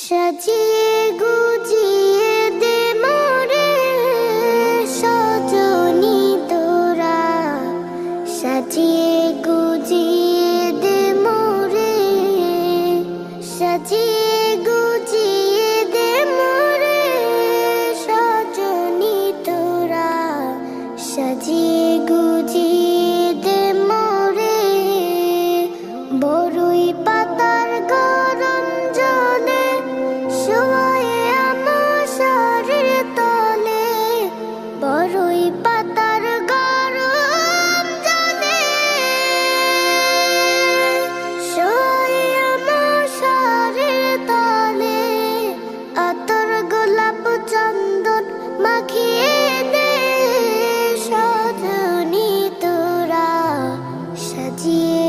সাজিয়ে গুজিয়ে দে মোরে সজনী তোরা, সাজিয়ে গুজিয়ে দে মোরে, সাজিয়ে গুজিয়ে দে মোরে সজনী তোরা, সাজিয়ে গুজিয়ে দে মোরে। বড়ই পাতার গরম জলে শোয়ে আমার শরীর তলে, বড়ই পাতার গরম জলে শোয়ে আমার শরীর তলে। আতর গোলাপ চন্দন মাখিয়ে দে সজনী তোরা, সাজিয়ে